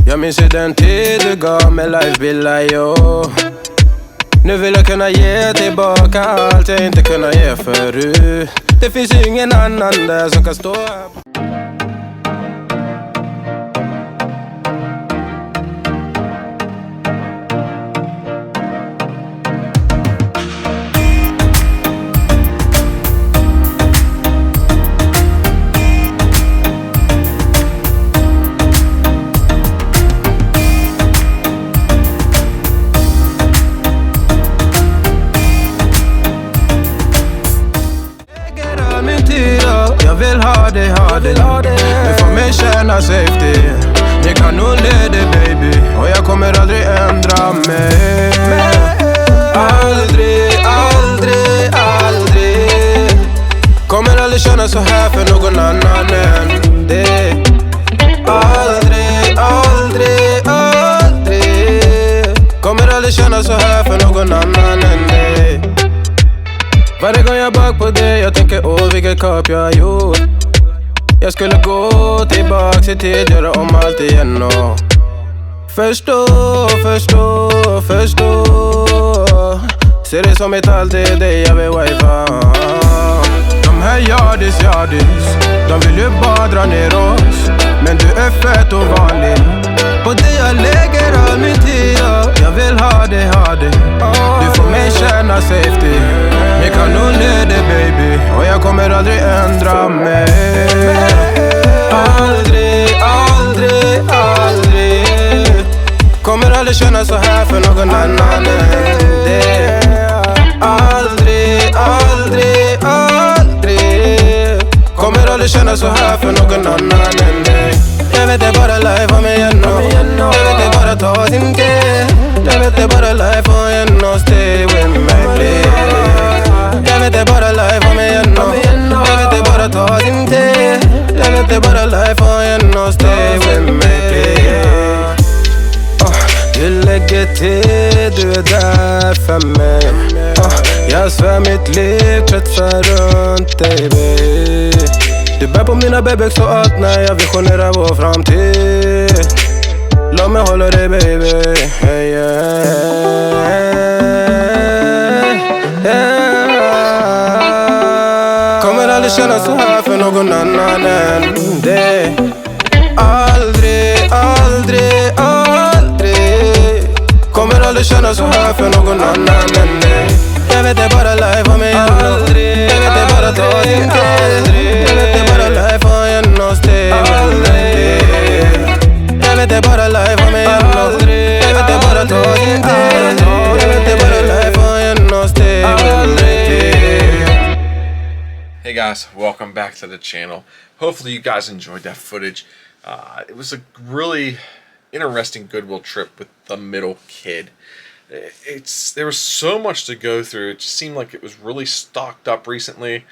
Jag minns ju den tid du gav mig life billar, yo. Nu vill jag kunna ge tillbaka allt jag inte kunna ge förut. Det finns ju ingen annan där som kan stå här. Jag vill ha det, nu får mig känna safety. Det kan nog leda baby, och jag kommer aldrig ändra mig. Aldrig, aldrig, aldrig. Kommer aldrig känna så här för någon annan än det. Aldrig, aldrig, aldrig. Kommer aldrig känna så här för någon annan än det. Varje gång jag bak på det, jag tänker åh vilket kap jag har gjort. Jag skulle gå tillbaks i tid, göra om allt igen och förstå. Ser det som ett allt, det är det jag vill wifa. De här yardis, de vill ju bara dra ner oss. Men du är fett och vanlig. På det jag lägger all min tid, jag vill ha det. Du får mig känna safety. Jag kan nog leda baby, och jag kommer aldrig ändra mig. Aldrig, aldrig, aldrig. Kommer aldrig känna så här för någon annan än det. Aldrig, aldrig, aldrig. Kommer aldrig känna så här för någon annan än dig. Jag vet det bara life om igen och jag vet det bara ta sin tid. Jag vet det bara life om igen och stay with me please. Jag vet det bara life om igen och jag vet det bara ta sin tid. Jag vet det bara life om igen och stay with me please. Du lägger till, du är där för mig. Jag svär mitt liv kretsar runt dig baby. Du bär på mina bebek så att när jag visionerar vår framtid. Låt mig hålla dig baby, hey, Kommer aldrig känna så här för någon annan än det. Aldrig, aldrig, aldrig. Kommer aldrig känna så här för någon annan än det. Jag vet det bara life om mig aldrig. Jag vet det bara ta din tid. Jag vet det bara life om en och stay aldrig. Jag vet det bara life om mig aldrig. Jag vet det bara ta din tid. Jag vet det bara life om en och stay aldrig. Hey guys, welcome back to the channel. Hopefully you guys enjoyed that footage. It was a really interesting Goodwill trip with the middle kid. There was so much to go through. It just seemed like it was really stocked up recently.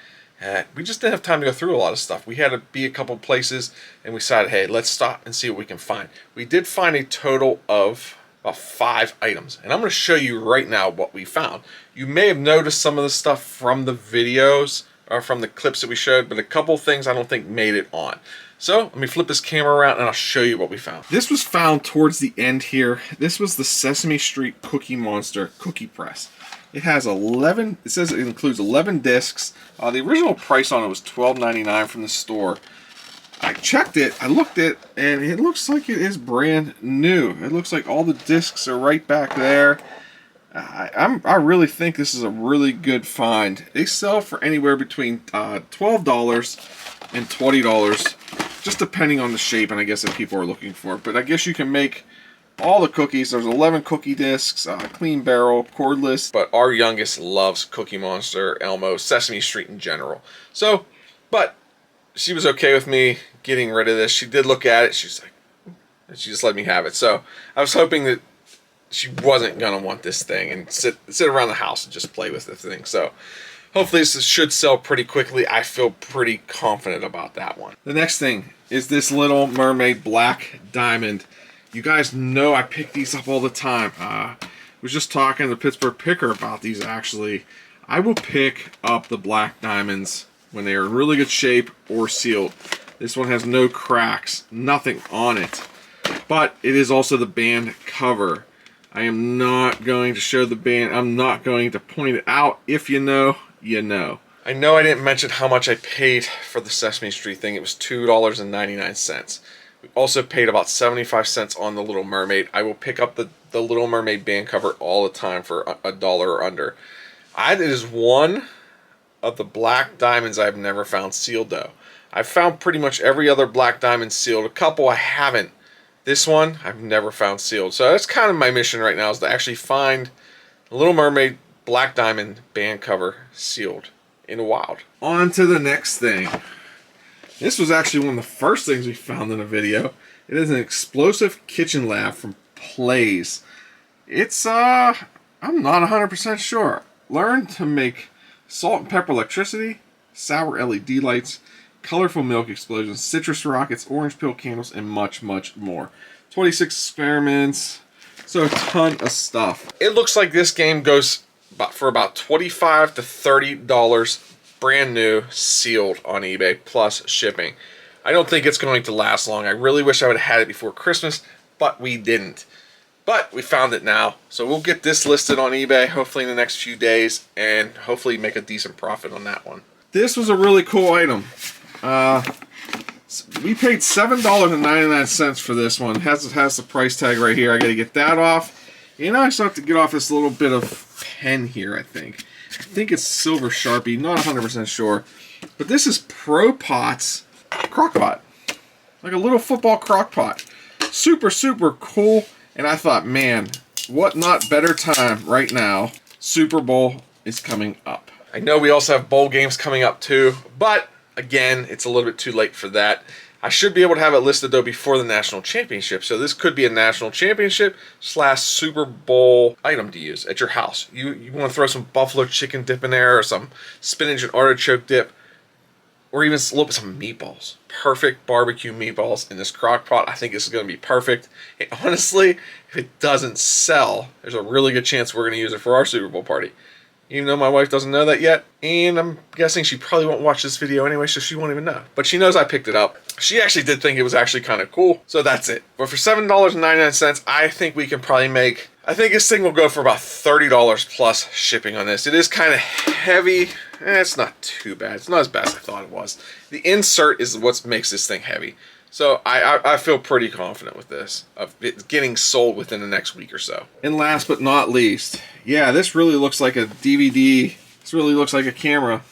We just didn't have time to go through a lot of stuff. We had to be a couple places and we decided, hey, let's stop and see what we can find. We did find a total of about 5 items, and I'm going to show you right now what we found. You may have noticed some of the stuff from the videos or from the clips that we showed, but a couple things I don't think made it on. So let me flip this camera around and I'll show you what we found. This was found towards the end here. This was the Sesame Street Cookie Monster cookie press. It has 11, it says it includes 11 discs. The original price on it was $12.99 from the store. I checked it, I looked at it, and it looks like it is brand new. It looks like all the discs are right back there. I really think this is a really good find. They sell for anywhere between $12 and $20, just depending on the shape and I guess if people are looking for it. But I guess you can make all the cookies. There's 11 cookie discs, clean barrel, cordless. But our youngest loves Cookie Monster, Elmo, Sesame Street in general. So, but she was okay with me getting rid of this. She did look at it. She's like, and she just let me have it. So I was hoping that she wasn't gonna want this thing and sit around the house and just play with the thing. So hopefully this should sell pretty quickly. I feel pretty confident about that one. The next thing is this Little Mermaid Black Diamond. You guys know I pick these up all the time. I was just talking to Pittsburgh Picker about these actually. I will pick up the black diamonds when they are in really good shape or sealed. This one has no cracks, nothing on it. but it is also the band cover. I am not going to show the band. I'm not going to point it out. If you know, you know. I know I didn't mention how much I paid for the Sesame Street thing. It was $2.99. We also paid about 75 cents on the Little Mermaid. I will pick up the Little Mermaid band cover all the time for $1 or under. It is one of the black diamonds I've never found sealed, though. I've found pretty much every other black diamond sealed. A couple I haven't. This one I've never found sealed. So that's kind of my mission right now, is to actually find the Little Mermaid black diamond band cover sealed in the wild. On to the next thing. This was actually one of the first things we found in a video. It is an explosive kitchen lab from Plays. It's I'm not 100% sure. Learn to make salt and pepper electricity, sour LED lights, colorful milk explosions, citrus rockets, orange peel candles, and much, much more. 26 experiments, so a ton of stuff. It looks like this game goes for about $25 to $30 brand new, sealed on eBay, plus shipping. I don't think it's going to last long. I really wish I would have had it before Christmas, but we didn't. But we found it now, so we'll get this listed on eBay hopefully in the next few days, and hopefully make a decent profit on that one. This was a really cool item. We paid $7.99 for this one. It has the price tag right here. I got to get that off. And I still have to get off this little bit of pen here, I think. I think it's silver Sharpie, not 100% sure. But this is Pro Pot's crock pot. Like a little football crock pot. Super, super cool. And I thought, man, what not better time right now. Super Bowl is coming up. I know we also have bowl games coming up too, but again, it's a little bit too late for that. I should be able to have it listed though before the national championship. So this could be a national championship / Super Bowl item to use at your house. You want to throw some buffalo chicken dip in there, or some spinach and artichoke dip, or even a little bit some meatballs. Perfect barbecue meatballs in this crock pot. I think this is going to be perfect. And honestly, if it doesn't sell, there's a really good chance we're going to use it for our Super Bowl party. Even though my wife doesn't know that yet, and I'm guessing she probably won't watch this video anyway, so she won't even know. But she knows I picked it up. She actually did think it was actually kind of cool, so that's it. But for $7.99, I think we can probably make, I think this thing will go for about $30 plus shipping on this. It is kind of heavy. It's not too bad. It's not as bad as I thought it was. The insert is what makes this thing heavy. So I feel pretty confident with this, of it getting sold within the next week or so. And last but not least, yeah, this really looks like a DVD. This really looks like a camera.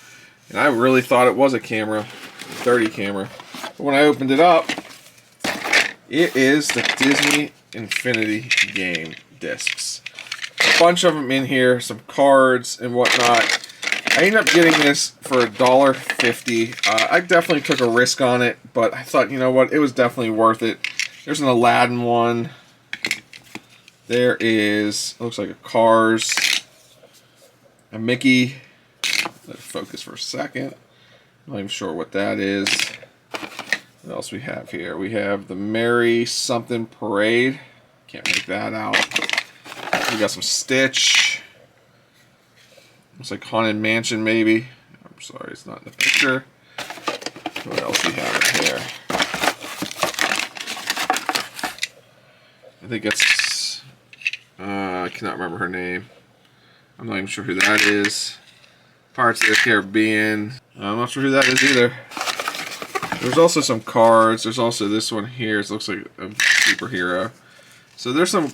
And I really thought it was a camera, 30 camera. But when I opened it up, it is the Disney Infinity game discs. A bunch of them in here, some cards and whatnot. I ended up getting this for $1.50. I definitely took a risk on it, but I thought, you know what, it was definitely worth it. There's an Aladdin one. There is, looks like a Cars, a Mickey. Let it focus for a second. I'm not even sure what that is. What else we have here? We have the Merry Something Parade. Can't make that out. We got some Stitch. Looks like Haunted Mansion, maybe. I'm sorry, it's not in the picture. What else do we have in here? I think it's... I cannot remember her name. I'm not even sure who that is. Pirates of the Caribbean. I'm not sure who that is either. There's also some cards. There's also this one here. It looks like a superhero. So there's some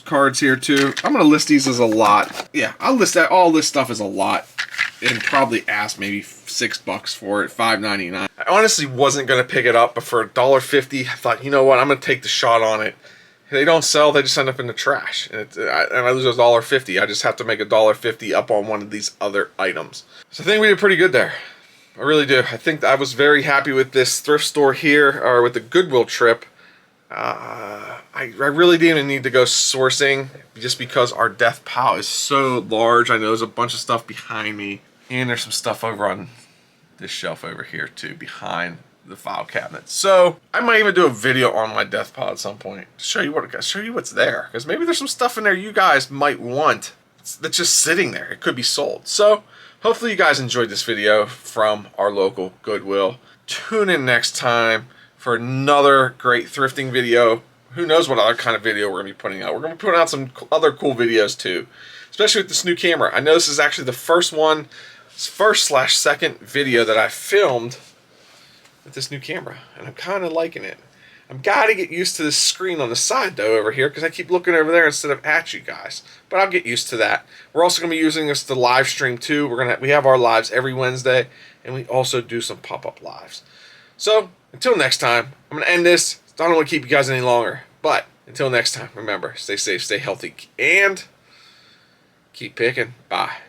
cards here too. I'm gonna list these as a lot. Yeah, I'll list that. All this stuff is a lot, and probably ask maybe $6 for it, $5.99. I honestly wasn't gonna pick it up, but for $1.50, I thought, you know what, I'm gonna take the shot on it. If they don't sell, they just end up in the trash, and I lose $1.50. I just have to make $1.50 up on one of these other items. So I think we did pretty good there. I really do. I think I was very happy with this thrift store here, or with the Goodwill trip. I really didn't even need to go sourcing, just because our death pile is so large. I know there's a bunch of stuff behind me, and there's some stuff over on this shelf over here too, behind the file cabinet. So I might even do a video on my death pile at some point to show you what's there, because maybe there's some stuff in there you guys might want that's just sitting there. It could be sold. So hopefully you guys enjoyed this video from our local Goodwill. Tune in next time for another great thrifting video. who knows what other kind of video we're going to be putting out. We're going to be putting out some other cool videos too, especially with this new camera. I know this is actually the first/second video that I filmed with this new camera, and I'm kind of liking it. I've got to get used to this screen on the side though over here, because I keep looking over there instead of at you guys. But I'll get used to that. We're also going to be using this to live stream too. We have our lives every Wednesday, and we also do some pop-up lives. So until next time, I'm going to end this. I don't want to keep you guys any longer. But until next time, remember, stay safe, stay healthy, and keep picking. Bye.